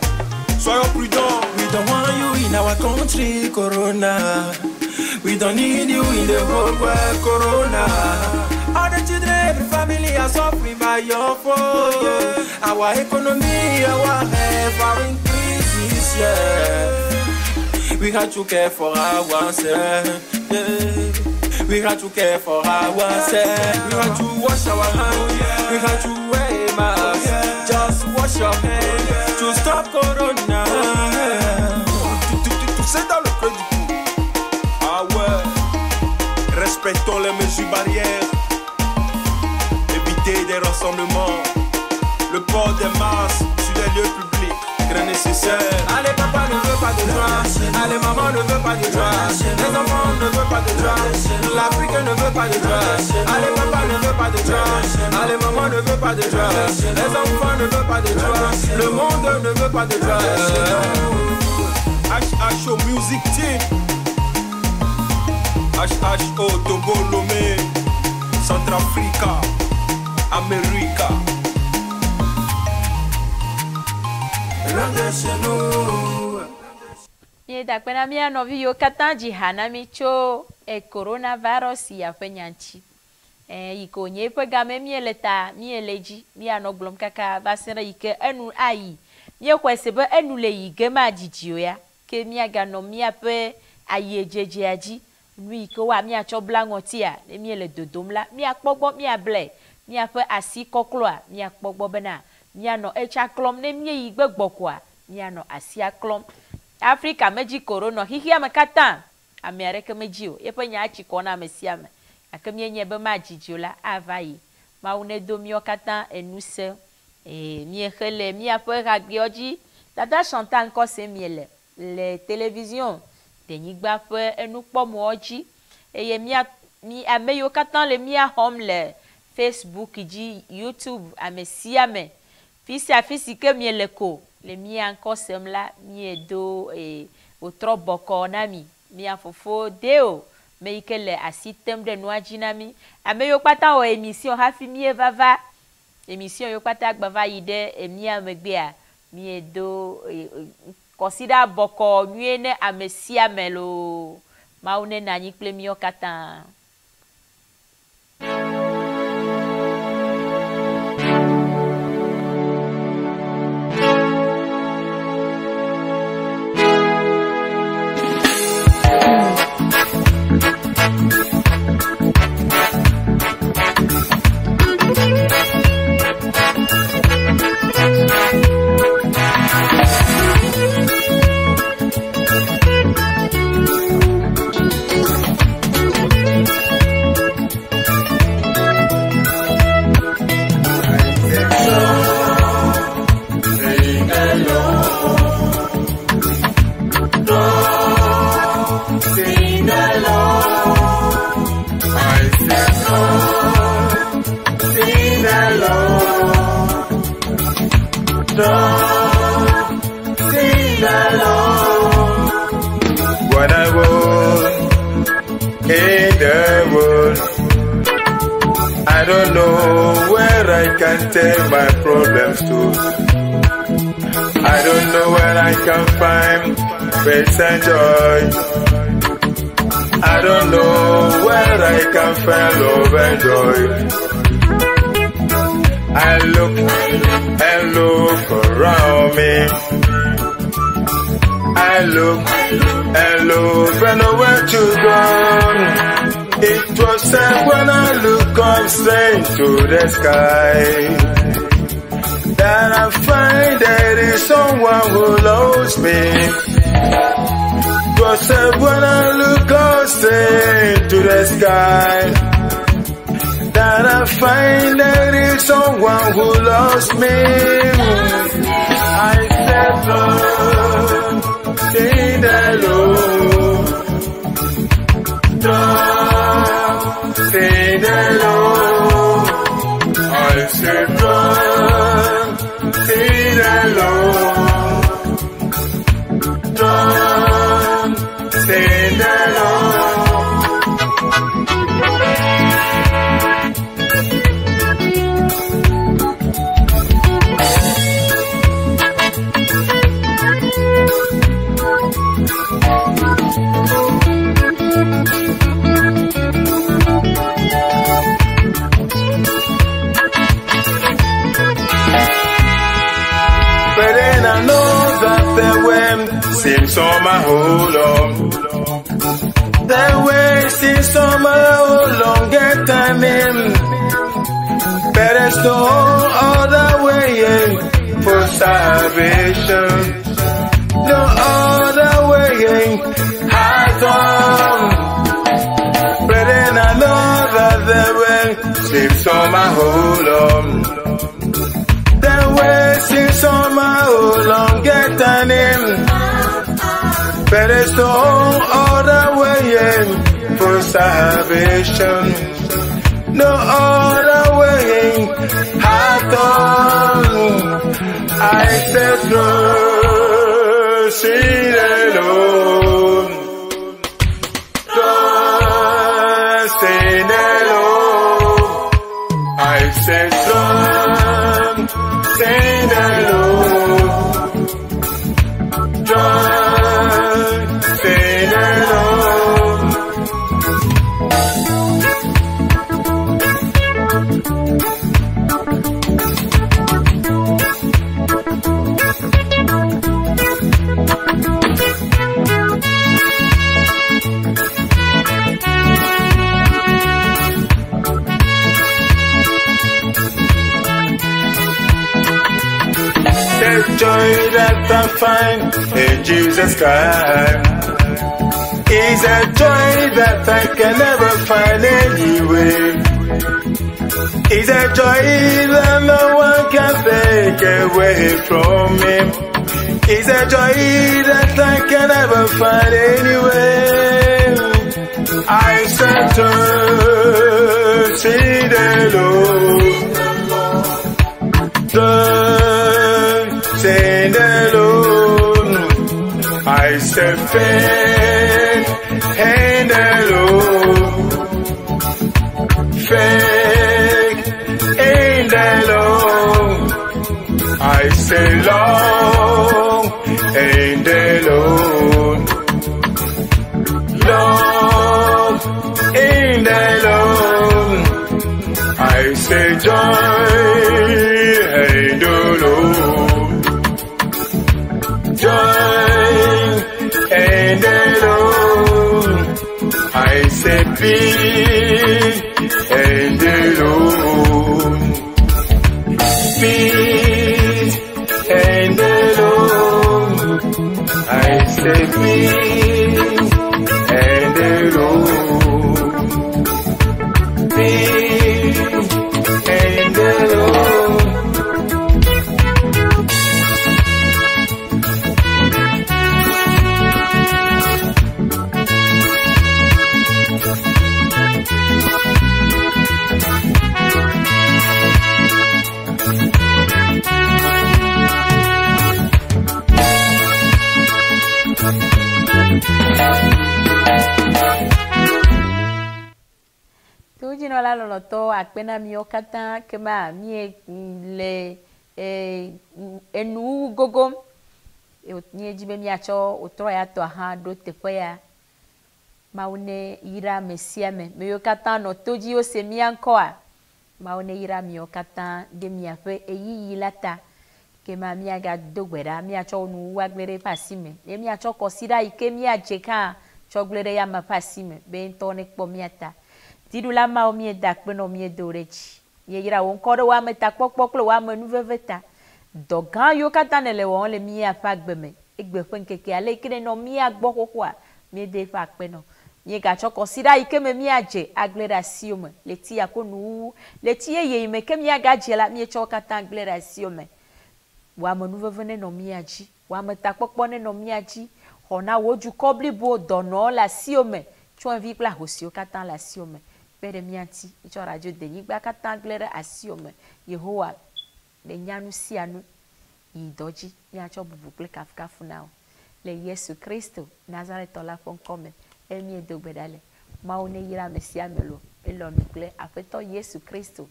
Soyons prudents. We don't want you in our country, Corona. We don't need you in the whole world, Corona. All the children, every family are suffering by your fault. Yeah. Our economy, our health, our increases, yeah. We have to care for ourselves, yeah. We have to care for ourselves. We have to wash our hands, we have to wear a mask. Just wash your hands to stop Corona. Tout c'est dans le cœur du coup. Ah ouais. Respectons les mesures barrières. Des rassemblements, le port des masques sur les lieux publics, très nécessaire. Allez, papa ne veut pas de joie. Allez, maman ne veut pas de joie. Les enfants ne veulent pas de joie. L'Afrique ne veut pas de joie. Allez, papa ne veut pas de joie. Allez, maman ne veut pas de joie. Les enfants ne veulent pas de joie. Le monde ne veut pas de joie. HHO Music Team, HHO Togo Lomé, Centrafrica, America. Loin de chez nous. Mie dakpena mia novi yo katan jihana mi cho coronavirus ya fenyanchi. Iko nye pe game mi eleta mi eleji mi anoglom kaka basira ike enu ayi. Mi kwesebe enu le yige ma jijio ya. Ke mi aga no mi ape ayi ejeje aji. Mi iko wa mi acho blangoti ya. Mi ele dodomla mi akpogbo mi able. Mi ape asi kokloa mi akpogbo bena. Mi ano echa klom ne mi yigbe gbokwa. Mi ano asi aklom. Africa meji corona hihi amekata America meji o yepe nya chi kona mesiame akemye nye be majiji la avai ma une do mi okata enuse mi hele mi ape ragioji tata Chantal ko se miele les télévisions de nyigba fe enu pomo oji eye mi ameyo kata le mi home le Facebook ji YouTube amesiame fisi ke miele ko le mi encore semla mi edo otro boko nami mi afofo deo me ikele asitem de noaji nami ame yo pata o émission hafi mi evava émission yo pata gbava ide mi amegbe a mi edo consider boko nuene amesia melo maune nani ple mi okata. Trust in the Lord. What I want in the world, I don't know where I can take my problems to. I don't know where I can find peace and joy. I don't know where I can find love and joy. I look and look around me. I look and look and nowhere to go. It was sad when I look up straight to the sky that I find there is someone who loves me. It was sad when I look up straight to the sky that I find there is someone who loves me. I said, Lord, in the Lord, trust in the Lord. I said, trust in the Lord, trust in the Lord. Seems on my hold on. The way seems on my hold on. Get time in. But there's no other way in for salvation. No other way in. Hard on. But then I know that the way seems on my hold on. The way seems on my hold on. Get time in. But there's no other way in for salvation. No other way in at all. I said trust in the Lord. Trust in the Lord. I said trust in the Lord. Trust. The joy that I find in Jesus Christ is a joy that I can never find anywhere. It's a joy that no one can take away from me. It's a joy that I can never find anywhere. I said trust in the Lord. Trust in the Lord. I said faith in the Lord. Faith in the Lord. I say long in the Lord. Long in the Lord. I say joy in the Lord. Joy in the Lord. I say peace in the Lord. Peace in the Lord. I say peace in the Lord. Peace in the Lord. no la no to akpena mi okata kema mi le enu gogom e otnie jibe mi acho otro ya to ha do tefe ya maune ira mesia me yokata no toji o se mi anko a maune ira mi okata de mi afe eyi lata kema mi aga dogbera mi acho nu wagbere pasime e mi acho kosira ike mi ajeka choglere ya mapasime be ntone kpo mi ata tidula ma o mi da pe no mi dorechi ye ira won ko wa meta popoplo wa manu veveta dogan yo kata ne le won le mi afa gbeme egbe fun keke ale kire no mi agbo koko a mi de fa pe no mi ga choko sira ike me mi aje aglera siome leti akonu leti ye me ke mi aga je la mi choko kata aglera siome wa manu vevene no mi aji wa meta popo ne no mi aji ona woju kobli bo dono la siome chon vi pla hosio kata la siome pere mianti icho radio de yigba kata glere asiome Yehowa le nyanu sianu idoji ya cho bubu ple kafkafu now le Yesu Kristo Nazareth la fon come emi edogbedale ma one yira mesia melo elo nucle afeto Yesu Kristo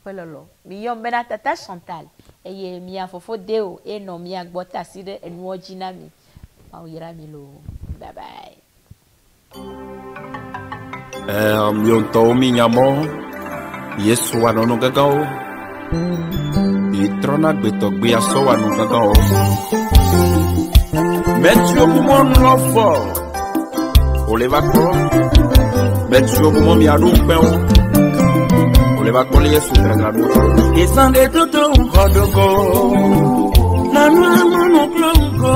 pelolo mi yom bena tata Chantal eye mi afofo deo e no mi agbota sire enu ojina mi ma yira mi lo bye bye. Mionto minyamo Yesu anono gagao Itrona gbeto gbe aso anu gagao Metio mon lofo Oleva ko Metio mon mi adu pe o Oleva ko Yesu trangado Isande toto hodogo Nanu amano klongo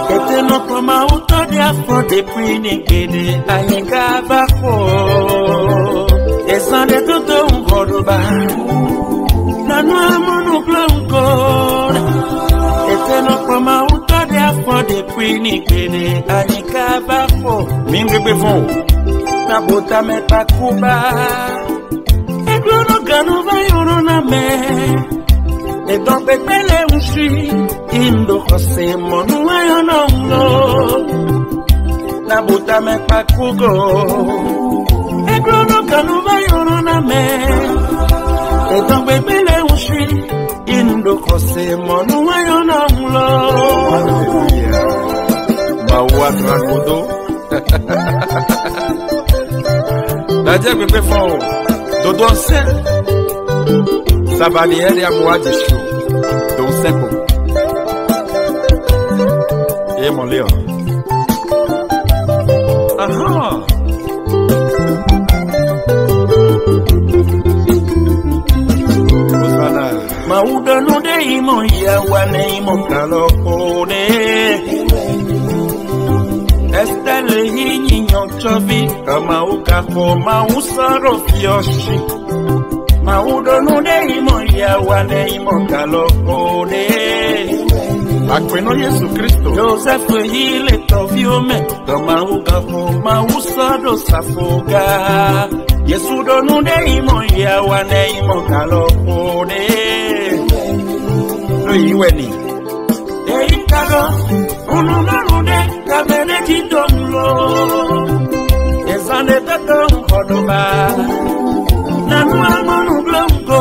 Ete no koma uto dia for the prinigede ayika bako Esande toto ngoroba Nanu amonu blanco Ete no koma uto dia for the prinigede ayika bako Mingi befo Na bota me pakuba Eglono ganu va yoro na me Et donc, pépélé ou suis, indo kose monu ayonongo. La bouta me pa kugo. Et glono kanuva yorona me. Et donc, pépélé ou suis, indo kose monu ayonongo. Mawa trakodo. La dia bébé fort. Dodo se. Sabaniere ya muaji shu Don seko mon Léon Aha Osana Mauda no de imo ya wane imo kalokone Estelle hinyi nyochovi Kama ukako mausaro fioshi Maudo no de imo ya wane imo kalokone Akweno Yesu Kristo Joseph hile toviome Kama ukafo mausado safoga Yesu do no de imo ya wane imo kalokone No iweni Eikado Ununarude Kamene kidomlo Ezane tato Kodoba Nanu amonu blanco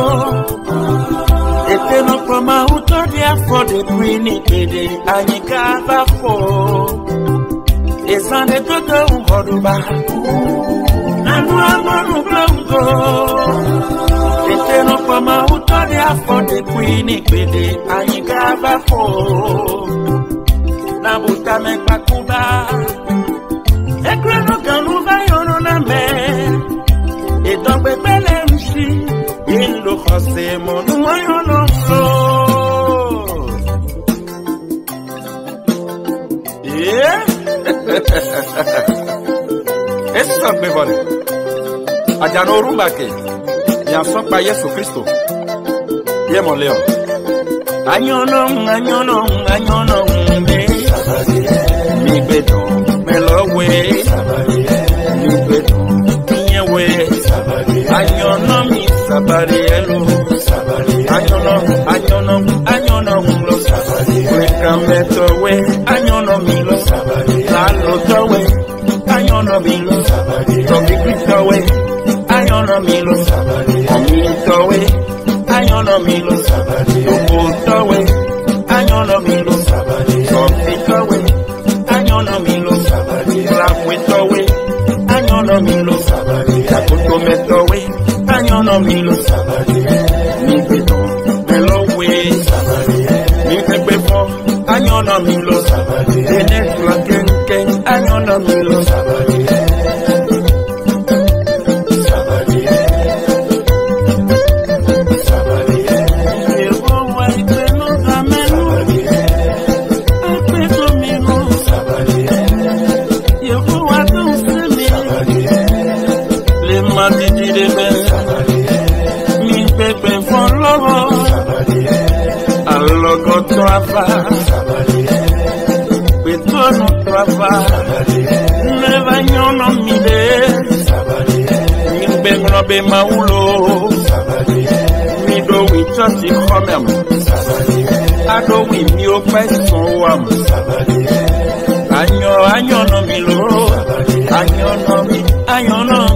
Ete no koma uto dia for the queen kede anyika bafo Ezane tato Kodoba Nanu amonu blanco Ete no koma uto dia for the queen kede anyika bafo Nabuta me pakuba Ekwe no kanu va yoro na me Et donc bébé m'chi il le croise mon noyau non yeah Est-ce ça bébé Adjano rumbake bien son pa Yesu Kristo bien mon Léon Agnono mi bedo melowe mi bedo Anyonomi sabarielo Anyonom lo Wekameto we Anyonomi lo Laloto we Anyonomi lo Tobikrito we anyono milo, omitowe, anyono milo, okotowe, anyono milo, sofitowe, anyono milo, rakwitowe, anyono milo, takutometowe, anyono milo, mipeto, melowe, mipepefo, anyono milo, enetla kenken, anyono milo, Petono trava, ne bagnono mide, mi bengono be maulo, mi do we chasi komem, ado we mi o peson wam, anyo no milo, anyo no